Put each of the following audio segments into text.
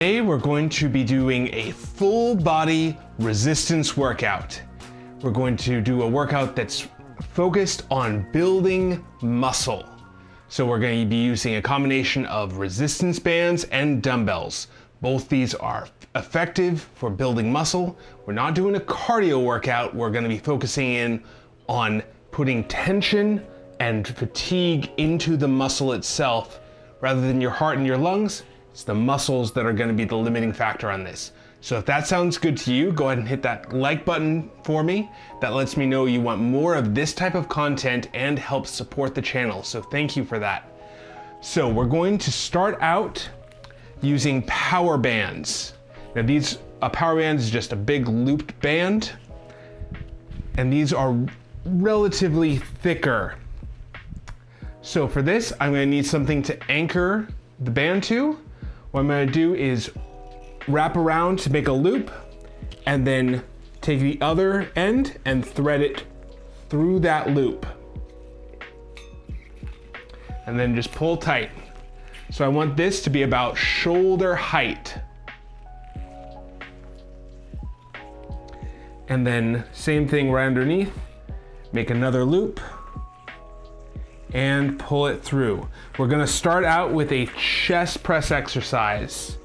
Today we're going to be doing a full body resistance workout. We're going to do a workout that's focused on building muscle. So we're going to be using a combination of resistance bands and dumbbells. Both these are effective for building muscle. We're not doing a cardio workout. We're going to be focusing in on putting tension and fatigue into the muscle itself rather than your heart and your lungs. It's the muscles that are going to be the limiting factor on this. So if that sounds good to you, go ahead and hit that like button for me. That lets me know you want more of this type of content and helps support the channel. So thank you for that. So we're going to start out using power bands. Now a power band is just a big looped band, and these are relatively thicker. So for this, I'm going to need something to anchor the band to. What I'm going to do is wrap around to make a loop and then take the other end and thread it through that loop. And then just pull tight. So I want this to be about shoulder height. And then same thing right underneath, make another loop and pull it through. We're gonna start out with a chest press exercise.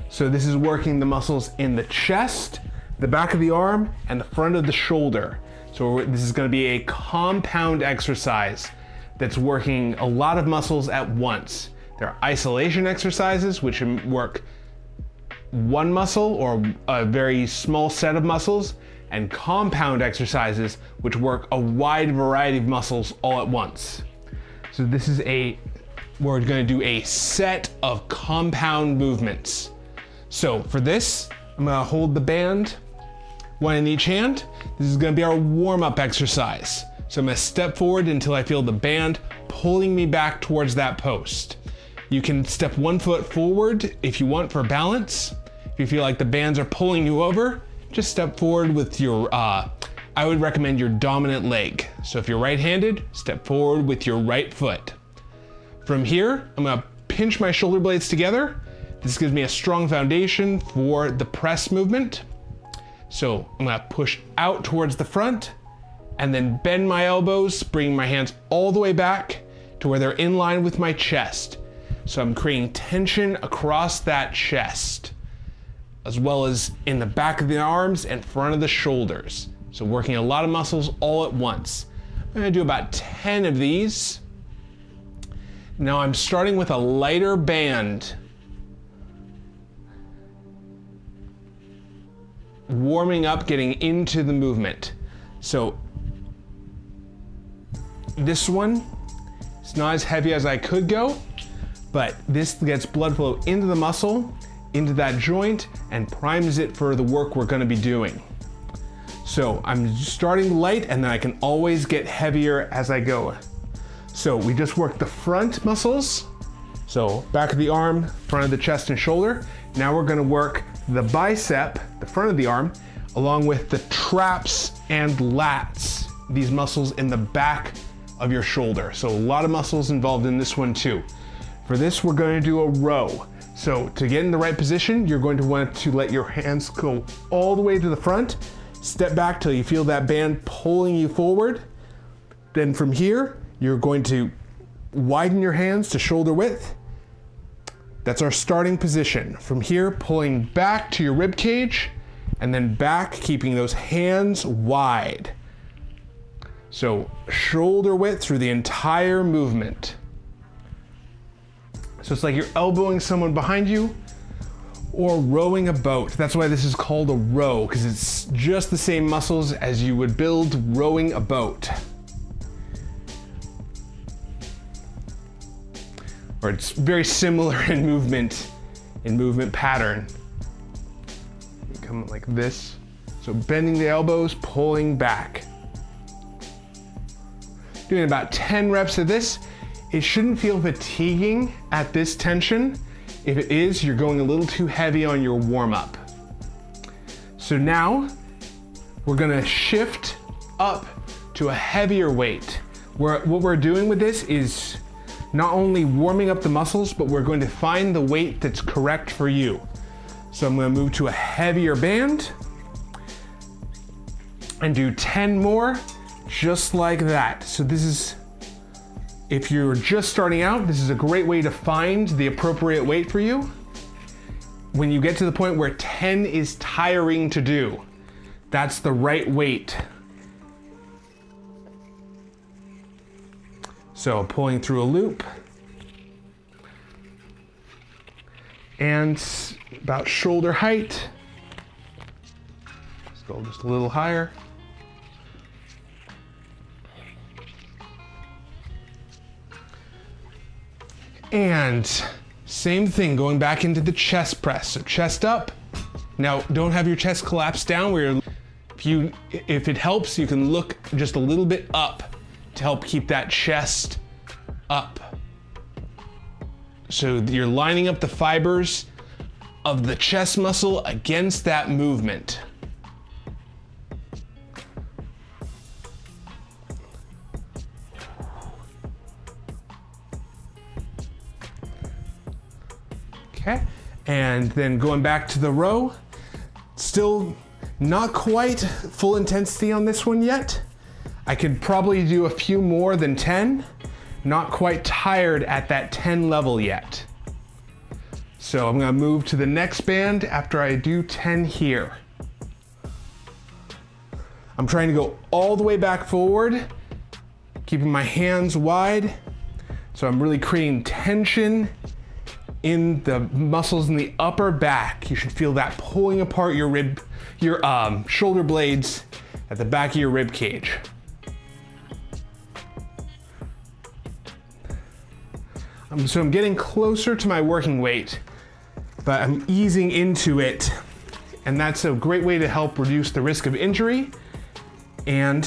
So this is working the muscles in the chest, the back of the arm, and the front of the shoulder. So this is gonna be a compound exercise that's working a lot of muscles at once. There are isolation exercises, which work one muscle or a very small set of muscles, and compound exercises, which work a wide variety of muscles all at once. So this is we're gonna do a set of compound movements. So for this, I'm gonna hold the band, one in each hand. This is gonna be our warm-up exercise. So I'm gonna step forward until I feel the band pulling me back towards that post. You can step 1 foot forward if you want for balance. If you feel like the bands are pulling you over, just step forward with your, I would recommend your dominant leg. So if you're right-handed, step forward with your right foot. From here, I'm gonna pinch my shoulder blades together. This gives me a strong foundation for the press movement. So I'm gonna push out towards the front and then bend my elbows, bringing my hands all the way back to where they're in line with my chest. So I'm creating tension across that chest, as well as in the back of the arms and front of the shoulders. So working a lot of muscles all at once. I'm gonna do about 10 of these. Now I'm starting with a lighter band, warming up, getting into the movement. So this one, it's not as heavy as I could go, but this gets blood flow into the muscle, into that joint, and primes it for the work we're gonna be doing. So I'm starting light, and then I can always get heavier as I go. So we just worked the front muscles. So back of the arm, front of the chest and shoulder. Now we're gonna work the bicep, the front of the arm, along with the traps and lats, these muscles in the back of your shoulder. So a lot of muscles involved in this one too. For this, we're gonna do a row. So to get in the right position, you're going to want to let your hands go all the way to the front, step back till you feel that band pulling you forward. Then from here, you're going to widen your hands to shoulder width. That's our starting position. From here, pulling back to your rib cage, and then back, keeping those hands wide. So shoulder width through the entire movement. So it's like you're elbowing someone behind you or rowing a boat. That's why this is called a row, because it's just the same muscles as you would build rowing a boat. Or it's very similar in movement pattern. You come like this. So bending the elbows, pulling back. Doing about 10 reps of this. It shouldn't feel fatiguing at this tension. If it is, you're going a little too heavy on your warm-up. So now we're gonna shift up to a heavier weight. What we're doing with this is not only warming up the muscles, but we're going to find the weight that's correct for you. So I'm going to move to a heavier band and do 10 more, just like that. So this is, if you're just starting out, this is a great way to find the appropriate weight for you. When you get to the point where 10 is tiring to do, that's the right weight. So pulling through a loop, and about shoulder height. Let's go just a little higher. And same thing, going back into the chest press. So chest up. Now don't have your chest collapse down where if it helps, you can look just a little bit up to help keep that chest up. So you're lining up the fibers of the chest muscle against that movement. Okay, and then going back to the row, still not quite full intensity on this one yet. I could probably do a few more than 10. Not quite tired at that 10 level yet. So I'm gonna move to the next band after I do 10 here. I'm trying to go all the way back forward, keeping my hands wide. So I'm really creating tension in the muscles in the upper back. You should feel that pulling apart your shoulder blades at the back of your rib cage. So I'm getting closer to my working weight, but I'm easing into it. And that's a great way to help reduce the risk of injury and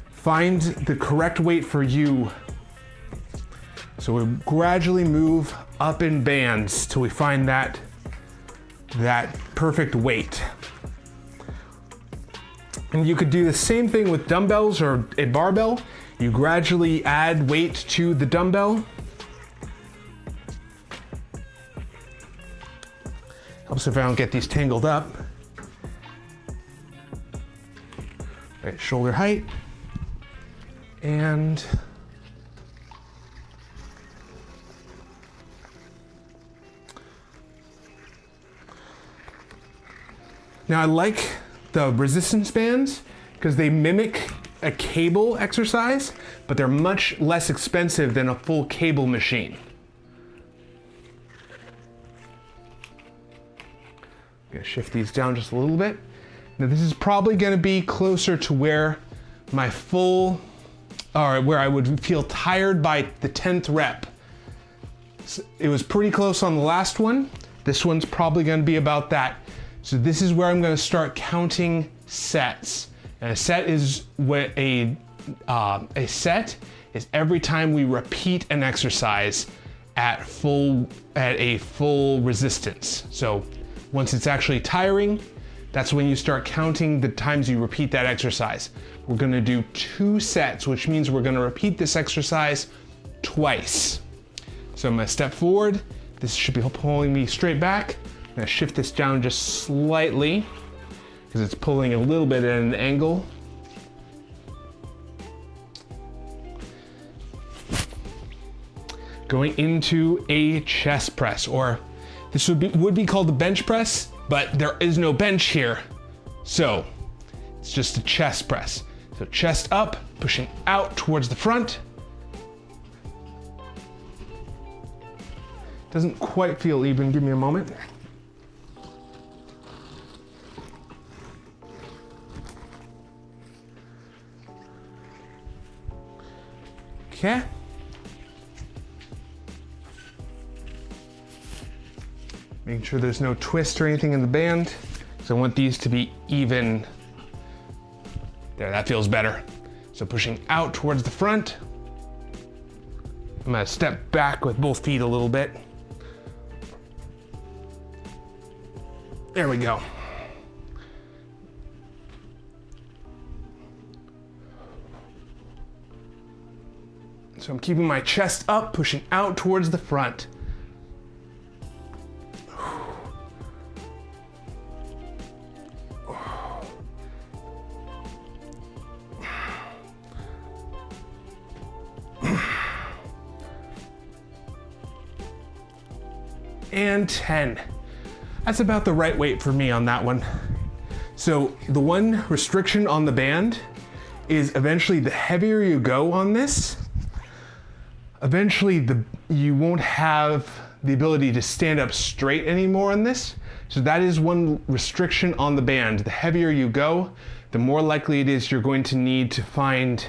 find the correct weight for you. So we gradually move up in bands till we find that perfect weight. And you could do the same thing with dumbbells or a barbell. You gradually add weight to the dumbbell. Helps if I don't get these tangled up. Right, shoulder height. And now I like the resistance bands because they mimic a cable exercise, but they're much less expensive than a full cable machine. I'm gonna shift these down just a little bit. Now this is probably gonna be closer to where my where I would feel tired by the 10th rep. It was pretty close on the last one. This one's probably gonna be about that. So this is where I'm gonna start counting sets. And a set is what a set is every time we repeat an exercise at a full resistance. So once it's actually tiring, that's when you start counting the times you repeat that exercise. We're gonna do 2 sets, which means we're gonna repeat this exercise twice. So I'm gonna step forward. This should be pulling me straight back. I'm gonna shift this down just slightly because it's pulling a little bit at an angle. Going into a chest press, or this would be called the bench press, but there is no bench here. So it's just a chest press. So chest up, pushing out towards the front. Doesn't quite feel even, give me a moment. Okay. Making sure there's no twist or anything in the band. So I want these to be even. There, that feels better. So pushing out towards the front. I'm gonna step back with both feet a little bit. There we go. So I'm keeping my chest up, pushing out towards the front. And 10. That's about the right weight for me on that one. So the one restriction on the band is eventually the heavier you go on this, eventually you won't have the ability to stand up straight anymore on this. So that is one restriction on the band. The heavier you go, the more likely it is you're going to need to find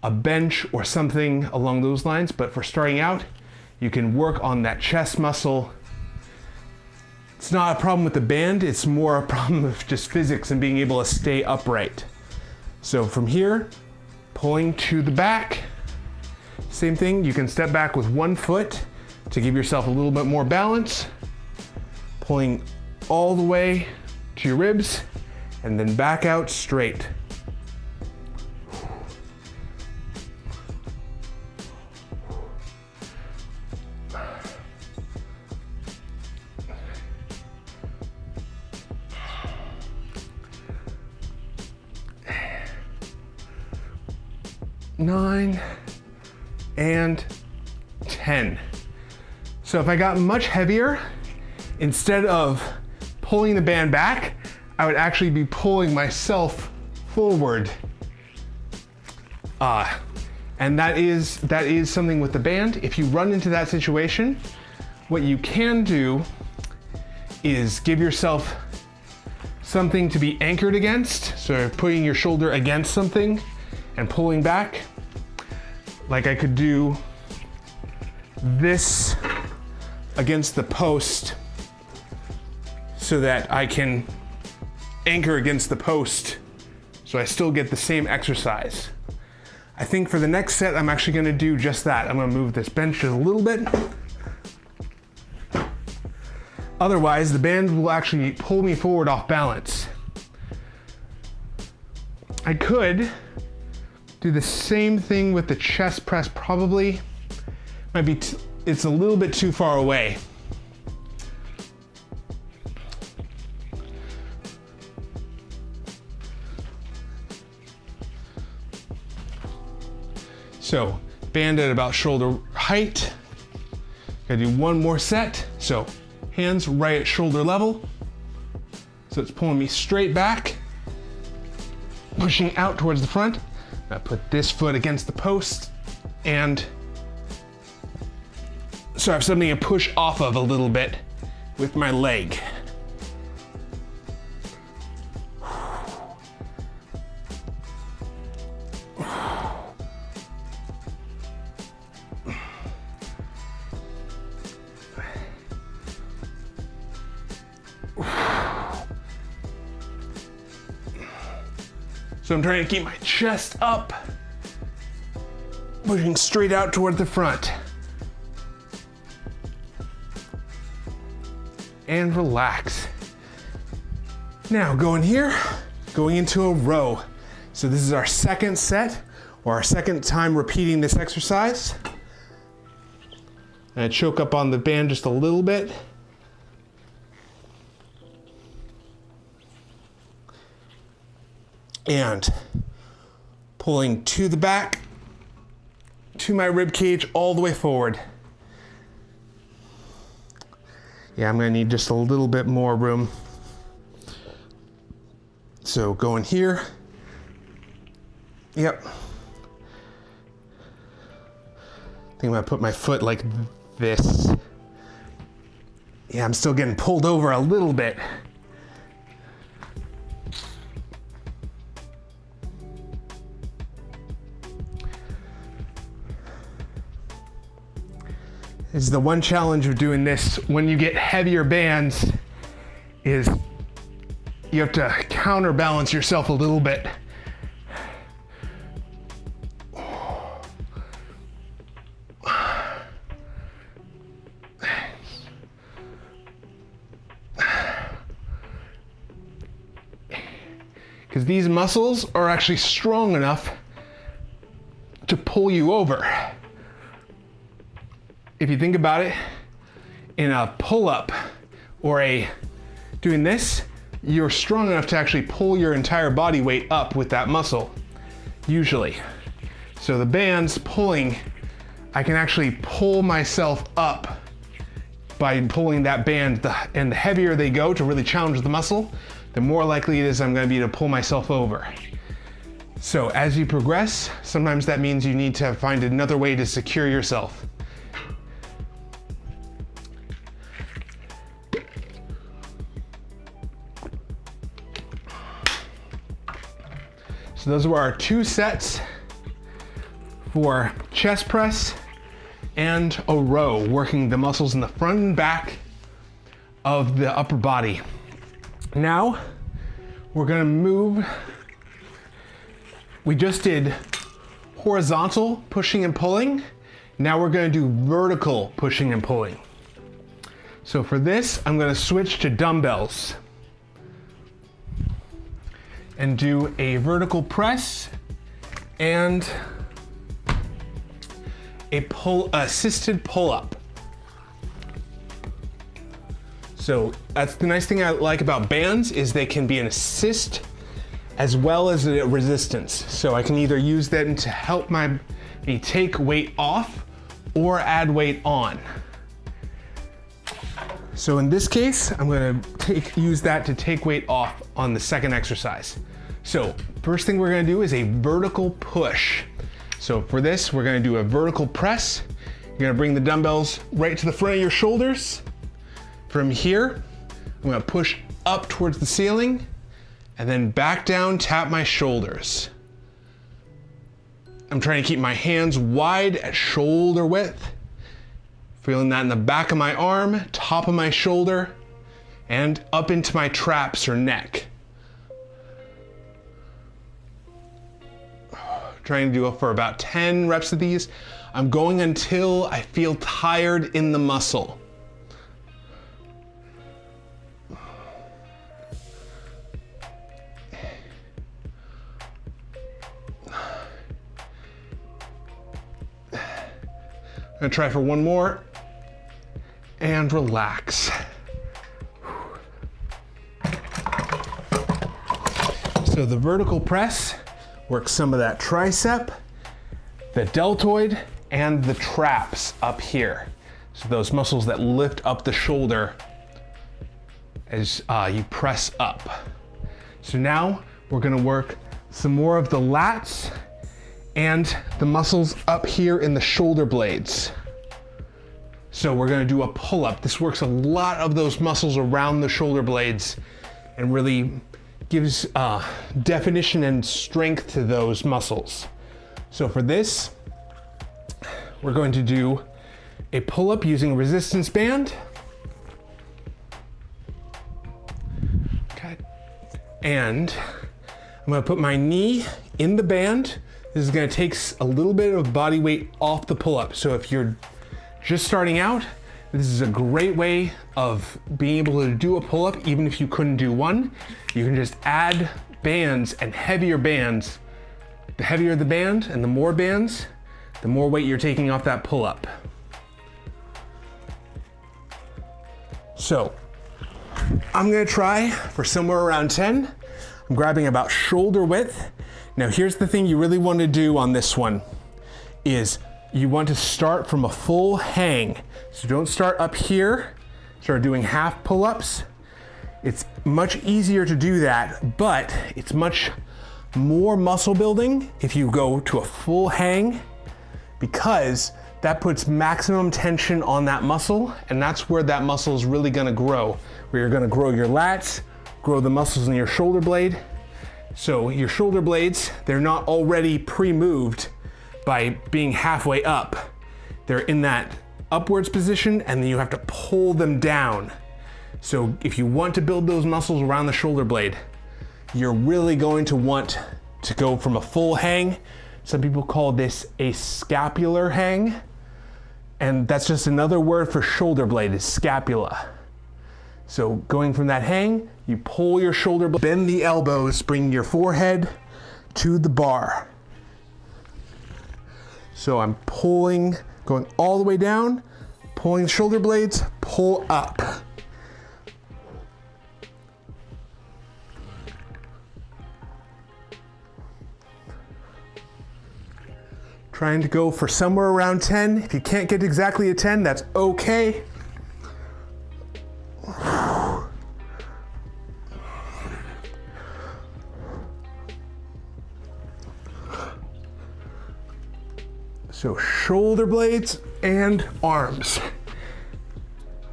a bench or something along those lines. But for starting out, you can work on that chest muscle. It's not a problem with the band, it's more a problem of just physics and being able to stay upright. So from here, pulling to the back, same thing, you can step back with one foot to give yourself a little bit more balance, pulling all the way to your ribs, and then back out straight. Nine and 10. So if I got much heavier, instead of pulling the band back, I would actually be pulling myself forward. And that is something with the band. If you run into that situation, what you can do is give yourself something to be anchored against. So putting your shoulder against something and pulling back. Like I could do this against the post so that I can anchor against the post so I still get the same exercise. I think for the next set, I'm actually gonna do just that. I'm gonna move this bench just a little bit. Otherwise, the band will actually pull me forward off balance. I could do the same thing with the chest press, probably. Might be, it's a little bit too far away. So, band at about shoulder height. Gotta do one more set. So, hands right at shoulder level. So it's pulling me straight back, pushing out towards the front. I put this foot against the post, and so I have something to push off of a little bit with my leg. So I'm trying to keep my chest up, pushing straight out toward the front. And relax. Now going here, going into a row. So this is our second set, or our second time repeating this exercise. And I choke up on the band just a little bit. And pulling to the back, to my rib cage, all the way forward. Yeah, I'm gonna need just a little bit more room. So going here. Yep. I think I'm gonna put my foot like this. Yeah, I'm still getting pulled over a little bit. Is the one challenge of doing this when you get heavier bands is you have to counterbalance yourself a little bit. Because these muscles are actually strong enough to pull you over. If you think about it, in a pull-up or doing this, you're strong enough to actually pull your entire body weight up with that muscle, usually. So the band's pulling, I can actually pull myself up by pulling that band, and the heavier they go to really challenge the muscle, the more likely it is I'm gonna be able to pull myself over. So as you progress, sometimes that means you need to find another way to secure yourself. So those were our 2 sets for chest press and a row, working the muscles in the front and back of the upper body. Now, we're gonna move. We just did horizontal pushing and pulling. Now we're gonna do vertical pushing and pulling. So for this, I'm gonna switch to dumbbells and do a vertical press and a assisted pull-up. So that's the nice thing I like about bands, is they can be an assist as well as a resistance. So I can either use them to help me take weight off or add weight on. So in this case, I'm gonna use that to take weight off on the second exercise. So first thing we're gonna do is a vertical push. So for this, we're gonna do a vertical press. You're gonna bring the dumbbells right to the front of your shoulders. From here, I'm gonna push up towards the ceiling and then back down, tap my shoulders. I'm trying to keep my hands wide at shoulder width. Feeling that in the back of my arm, top of my shoulder, and up into my traps or neck. Trying to do it for about 10 reps of these. I'm going until I feel tired in the muscle. I'm gonna try for one more and relax. So the vertical press works some of that tricep, the deltoid, and the traps up here. So those muscles that lift up the shoulder as you press up. So now we're gonna work some more of the lats and the muscles up here in the shoulder blades. So we're gonna do a pull-up. This works a lot of those muscles around the shoulder blades and really gives definition and strength to those muscles. So for this, we're going to do a pull-up using a resistance band. Okay. And I'm gonna put my knee in the band. This is gonna take a little bit of body weight off the pull-up. So if you're just starting out, this is a great way of being able to do a pull-up even if you couldn't do one. You can just add bands and heavier bands. The heavier the band and the more bands, the more weight you're taking off that pull-up. So I'm gonna try for somewhere around 10. I'm grabbing about shoulder width. Now here's the thing you really want to do on this one is you want to start from a full hang. So don't start up here, start doing half pull-ups. It's much easier to do that, but it's much more muscle building if you go to a full hang, because that puts maximum tension on that muscle, and that's where that muscle is really gonna grow, where you're gonna grow your lats, grow the muscles in your shoulder blade. So your shoulder blades, they're not already pre-moved by being halfway up. They're in that upwards position, and then you have to pull them down. So if you want to build those muscles around the shoulder blade, you're really going to want to go from a full hang. Some people call this a scapular hang, and that's just another word for shoulder blade, is scapula. So going from that hang, you pull your shoulder blade, bend the elbows, bring your forehead to the bar. So I'm pulling, going all the way down, pulling the shoulder blades, pull up. Trying to go for somewhere around 10. If you can't get exactly a 10, that's okay. So shoulder blades and arms.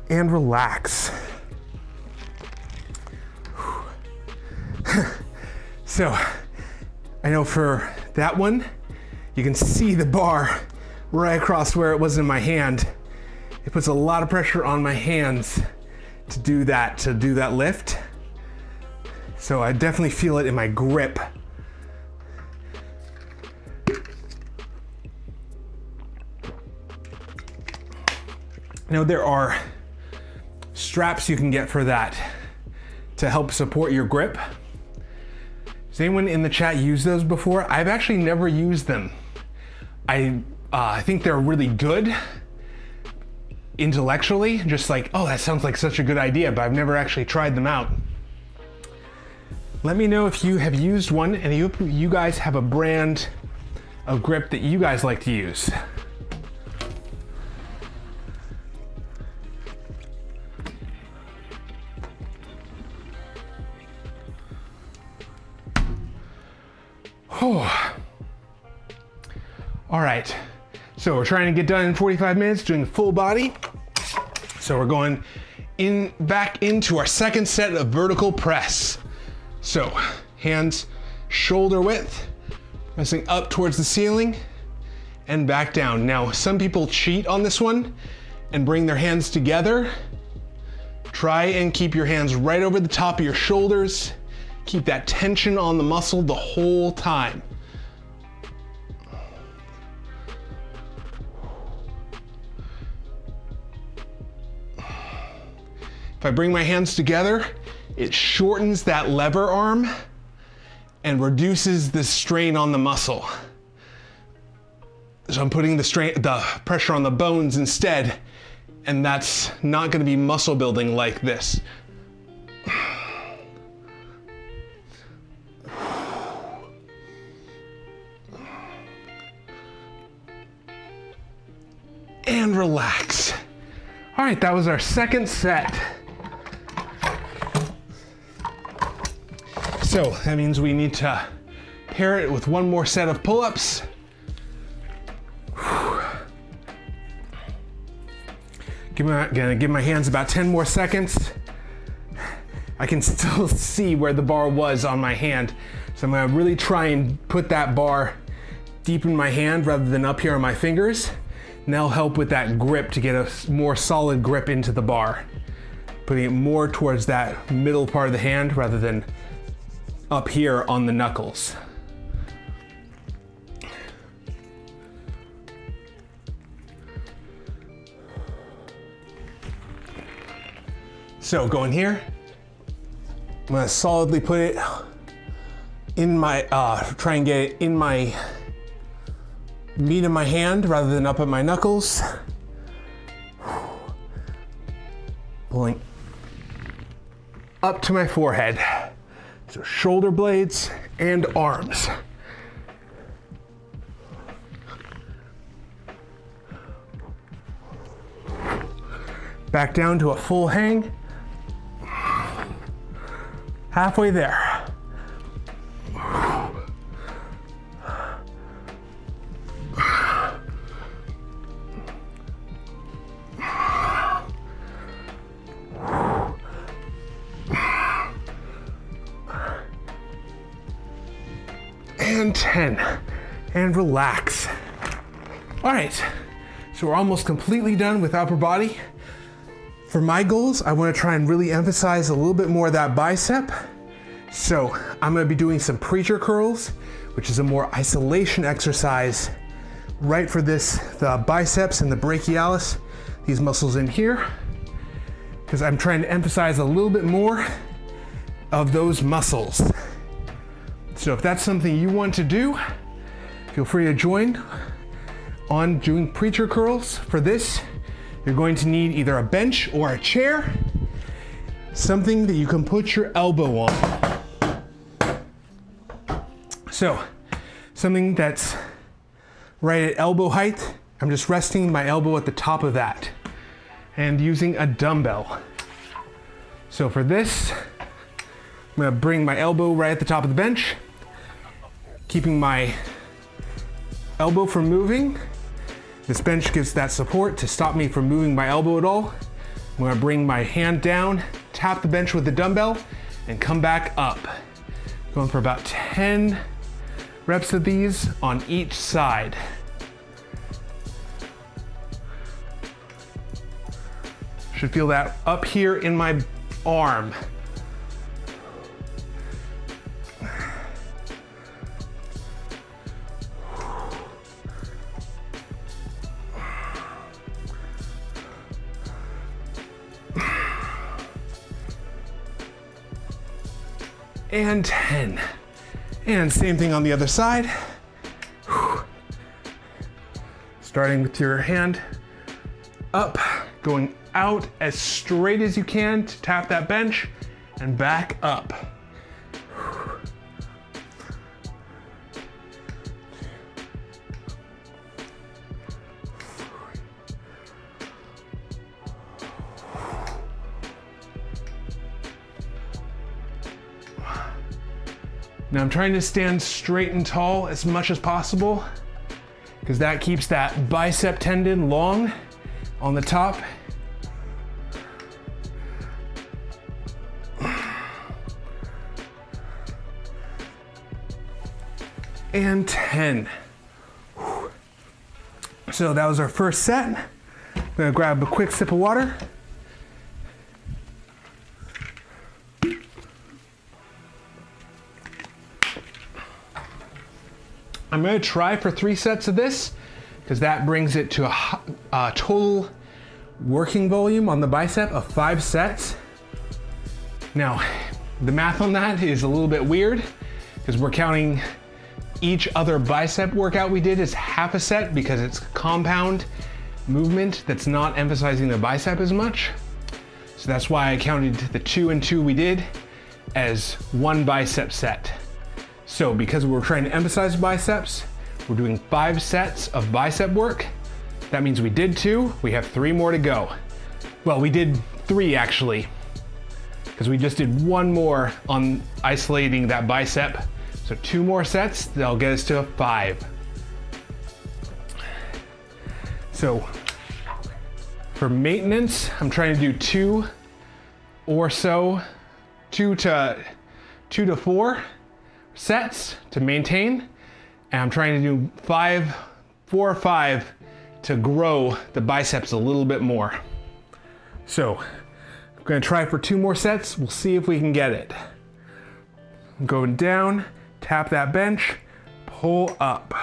And relax. So I know for that one, you can see the bar right across where it was in my hand. It puts a lot of pressure on my hands to do that lift. So I definitely feel it in my grip. Now there are straps you can get for that to help support your grip. Has anyone in the chat used those before? I've actually never used them. I think they're really good intellectually, just like, oh, that sounds like such a good idea, but I've never actually tried them out. Let me know if you have used one and you guys have a brand of grip that you guys like to use. Oh. All right, so we're trying to get done in 45 minutes doing full body. So we're going back into our second set of vertical press. So hands shoulder width, pressing up towards the ceiling and back down. Now, some people cheat on this one and bring their hands together. Try and keep your hands right over the top of your shoulders. Keep that tension on the muscle the whole time. If I bring my hands together, it shortens that lever arm and reduces the strain on the muscle. So I'm putting the pressure on the bones instead, and that's not going to be muscle building like this. And relax. All right, that was our second set. So that means we need to pair it with one more set of pull-ups. Gonna give my hands about 10 more seconds. I can still see where the bar was on my hand. So I'm gonna really try and put that bar deep in my hand rather than up here on my fingers. And that'll help with that grip to get a more solid grip into the bar. Putting it more towards that middle part of the hand rather than up here on the knuckles. So going here, I'm gonna solidly put it in my, try and get it in my meat of my hand rather than up at my knuckles. Pulling up to my forehead. So shoulder blades and arms. Back down to a full hang. Halfway there. And 10, and relax. All right, so we're almost completely done with upper body. For my goals, I wanna try and really emphasize a little bit more of that bicep. So I'm gonna be doing some preacher curls, which is a more isolation exercise right for this, the biceps and the brachialis, these muscles in here, because I'm trying to emphasize a little bit more of those muscles. So if that's something you want to do, feel free to join. on doing preacher curls. For this, you're going to need either a bench or a chair, something that you can put your elbow on. So, something that's right at elbow height. I'm just resting my elbow at the top of that and using a dumbbell. So for this, I'm gonna bring my elbow right at the top of the bench, keeping my elbow from moving. This bench gives that support to stop me from moving my elbow at all. I'm gonna bring my hand down, tap the bench with the dumbbell, and come back up. Going for about 10 reps of these on each side. Should feel that up here in my arm. And 10. And same thing on the other side. Starting with your hand up, going out as straight as you can to tap that bench and back up. Now I'm trying to stand straight and tall as much as possible because that keeps that bicep tendon long on the top. And 10. So that was our first set. I'm gonna grab a quick sip of water. I'm gonna try for 3 sets of this because that brings it to a total working volume on the bicep of 5 sets. Now, the math on that is a little bit weird because we're counting each other bicep workout we did as half a set because it's compound movement that's not emphasizing the bicep as much. So that's why I counted the 2 and 2 we did as 1 bicep set. So because we're trying to emphasize biceps, we're doing 5 sets of bicep work. That means we did 2, we have 3 more to go. Well, we did 3 actually, because we just did 1 more on isolating that bicep. So 2 more sets, that'll get us to 5. So for maintenance, I'm trying to do 2 or so, 2 to 4 sets to maintain. And I'm trying to do 4 or 5 to grow the biceps a little bit more. So I'm gonna try for 2 more sets. We'll see if we can get it. I'm going down, tap that bench, pull up.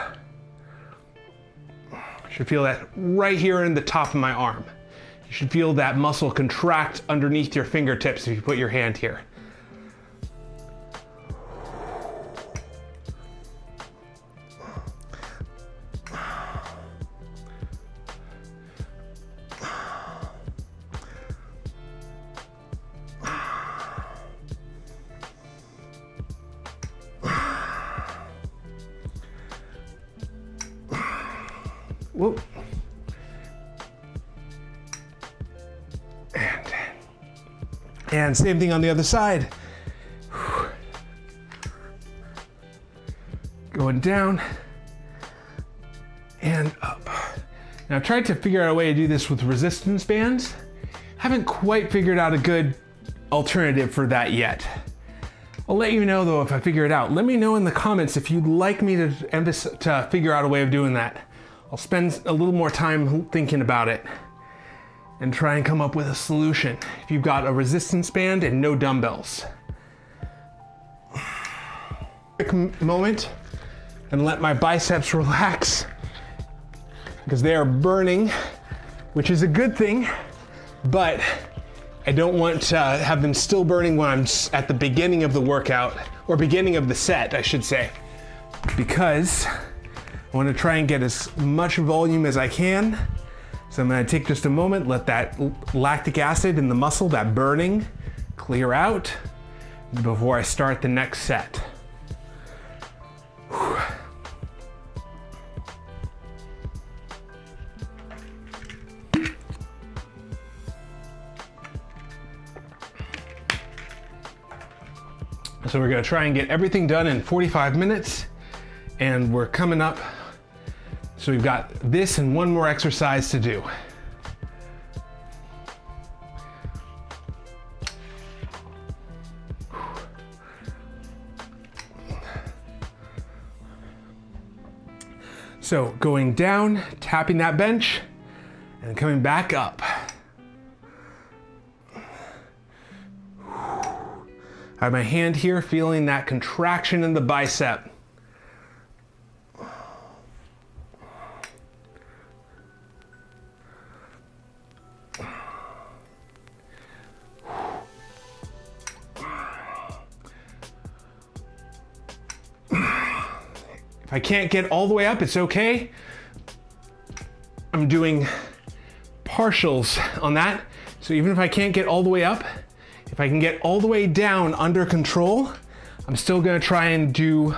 Should feel that right here in the top of my arm. You should feel that muscle contract underneath your fingertips if you put your hand here. Whoop. And same thing on the other side. Going down and up. Now I've tried to figure out a way to do this with resistance bands. Haven't quite figured out a good alternative for that yet. I'll let you know though if I figure it out. Let me know in the comments if you'd like me to figure out a way of doing that. I'll spend a little more time thinking about it and try and come up with a solution if you've got a resistance band and no dumbbells. Quick moment and let my biceps relax because they are burning, which is a good thing, but I don't want to have them still burning when I'm at the beginning of the workout, or beginning of the set, I should say, because I want to try and get as much volume as I can. So I'm going to take just a moment, let that lactic acid in the muscle, that burning, clear out before I start the next set. Whew. So we're going to try and get everything done in 45 minutes, and we're coming up. So we've got this and one more exercise to do. So going down, tapping that bench, and coming back up. I have my hand here, feeling that contraction in the bicep. If I can't get all the way up, it's okay. I'm doing partials on that. So even if I can't get all the way up, if I can get all the way down under control, I'm still gonna try and do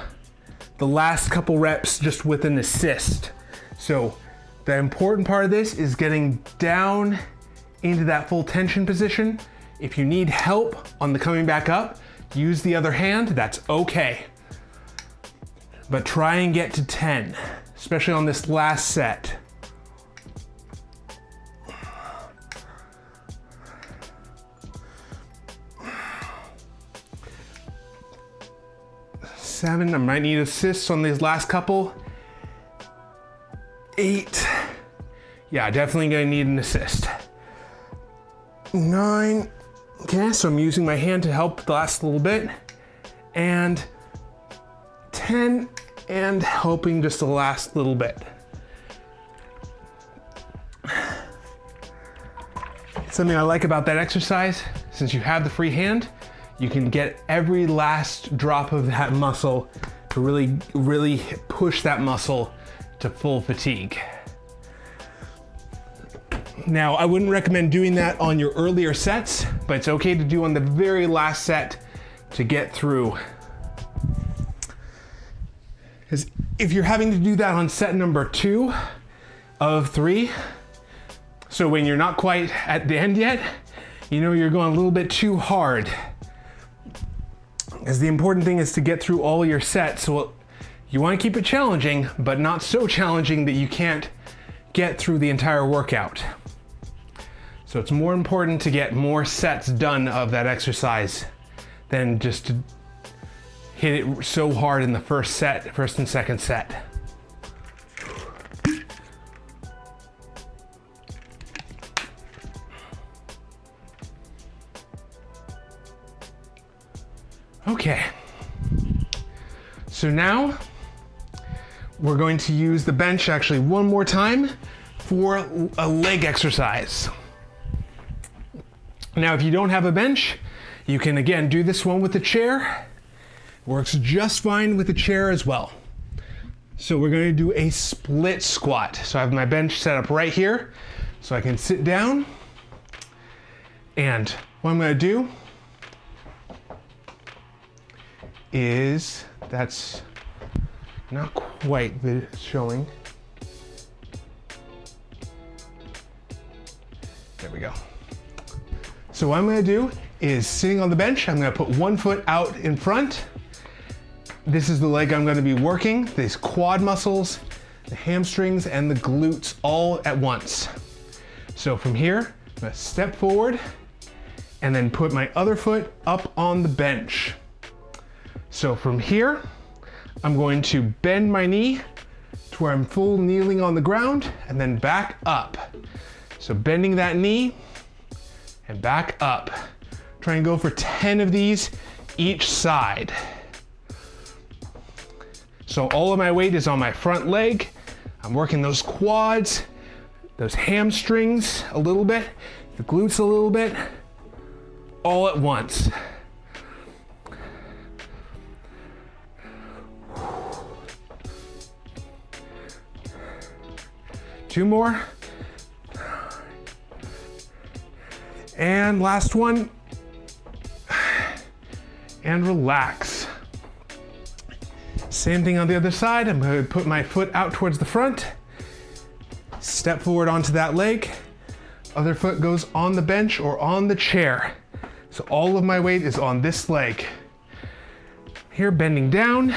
the last couple reps just with an assist. So the important part of this is getting down into that full tension position. If you need help on the coming back up, use the other hand, that's okay. But try and get to 10, especially on this last set. 7, I might need assists on these last couple. 8, yeah, definitely gonna need an assist. 9, okay, so I'm using my hand to help the last little bit. And 10, and helping just the last little bit. Something I like about that exercise, since you have the free hand, you can get every last drop of that muscle to really push that muscle to full fatigue. Now, I wouldn't recommend doing that on your earlier sets, but it's okay to do on the very last set to get through. Because if you're having to do that on set number 2 of 3, so when you're not quite at the end yet, you know you're going a little bit too hard. Because the important thing is to get through all your sets. So you want to keep it challenging, but not so challenging that you can't get through the entire workout. So it's more important to get more sets done of that exercise than just to hit it so hard in the first and second set. Okay, so now we're going to use the bench actually one more time for a leg exercise. Now, if you don't have a bench, you can again do this one with the chair. Works just fine with the chair as well. So we're going to do a split squat. So I have my bench set up right here so I can sit down. And what I'm going to do is, that's not quite showing. There we go. So what I'm gonna do is, sitting on the bench, I'm gonna put one foot out in front. This is the leg I'm gonna be working, these quad muscles, the hamstrings, and the glutes all at once. So from here, I'm gonna step forward and then put my other foot up on the bench. So from here, I'm going to bend my knee to where I'm full kneeling on the ground and then back up. So bending that knee and back up. Try and go for 10 of these each side. So all of my weight is on my front leg. I'm working those quads, those hamstrings a little bit, the glutes a little bit, all at once. 2 more. And last one. And relax. Same thing on the other side. I'm going to put my foot out towards the front. Step forward onto that leg. Other foot goes on the bench or on the chair. So all of my weight is on this leg. Here, bending down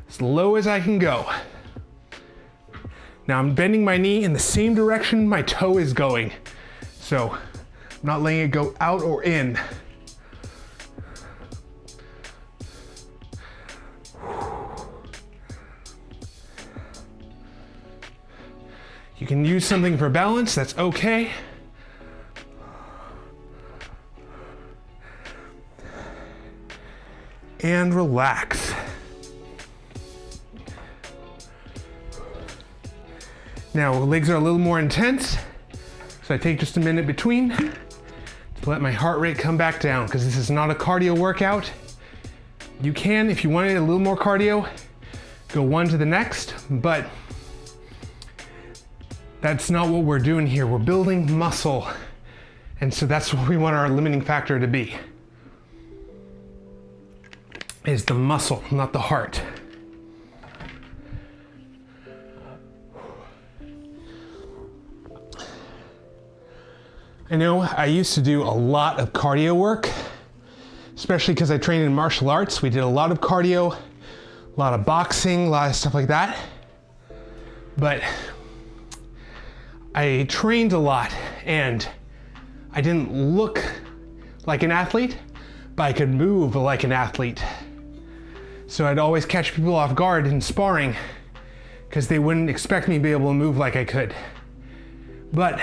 as low as I can go. Now I'm bending my knee in the same direction my toe is going. So I'm not letting it go out or in. You can use something for balance, that's okay. And relax. Now, legs are a little more intense, so I take just a minute between to let my heart rate come back down, because this is not a cardio workout. You can, if you wanted a little more cardio, go one to the next, but that's not what we're doing here. We're building muscle, and so that's what we want our limiting factor to be. Is the muscle, not the heart. I know I used to do a lot of cardio work, especially because I trained in martial arts. We did a lot of cardio, a lot of boxing, a lot of stuff like that. But I trained a lot and I didn't look like an athlete, but I could move like an athlete. So I'd always catch people off guard in sparring because they wouldn't expect me to be able to move like I could. But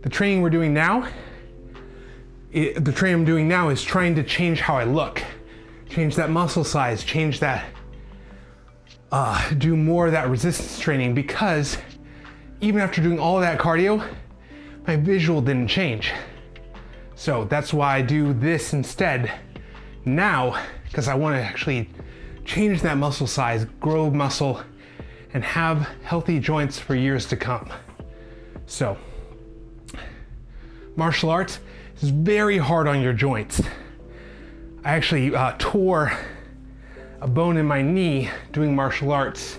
the training we're doing now, the training I'm doing now is trying to change how I look, change that muscle size, change that, do more of that resistance training, because even after doing all of that cardio, my visual didn't change. So that's why I do this instead now, because I want to actually change that muscle size, grow muscle, and have healthy joints for years to come. So, martial arts is very hard on your joints. I actually tore a bone in my knee doing martial arts.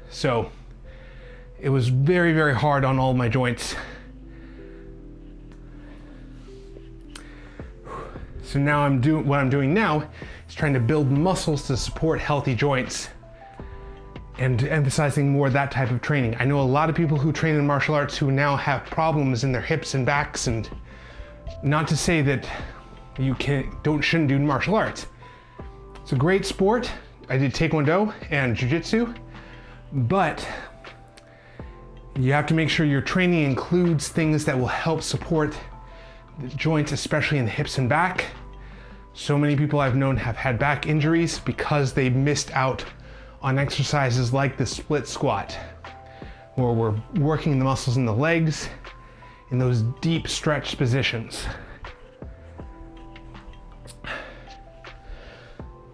So, it was very, very hard on all my joints. So now what I'm doing now is trying to build muscles to support healthy joints and emphasizing more of that type of training. I know a lot of people who train in martial arts who now have problems in their hips and backs, and not to say that you shouldn't do martial arts. It's a great sport. I did Taekwondo and Jiu-Jitsu, but you have to make sure your training includes things that will help support the joints, especially in the hips and back. So many people I've known have had back injuries because they missed out on exercises like the split squat, where we're working the muscles in the legs in those deep stretch positions.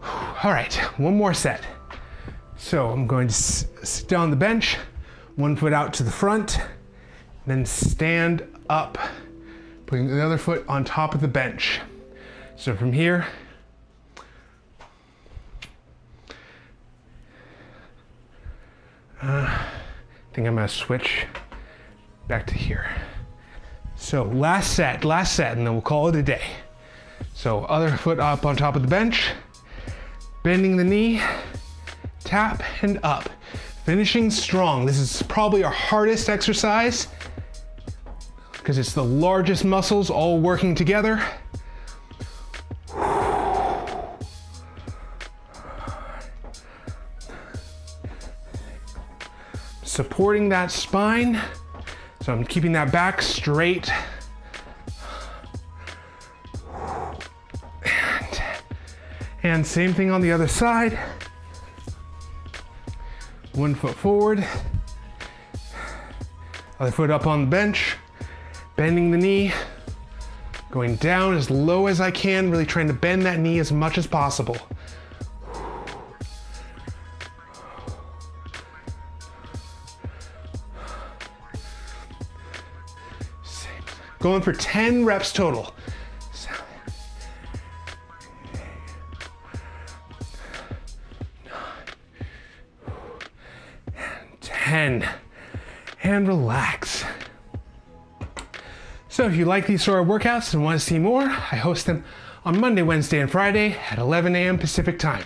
All right, one more set. So I'm going to sit down on the bench, one foot out to the front, then stand up, putting the other foot on top of the bench. So from here, I think I'm gonna switch back to here. So last set, and then we'll call it a day. So other foot up on top of the bench, bending the knee, tap and up. Finishing strong. This is probably our hardest exercise because it's the largest muscles all working together. Supporting that spine, so I'm keeping that back straight. And same thing on the other side. One foot forward, other foot up on the bench, bending the knee, going down as low as I can, really trying to bend that knee as much as possible. Going for 10 reps total. 10, and relax. So if you like these sort of workouts and want to see more, I host them on Monday, Wednesday, and Friday at 11 a.m. Pacific time.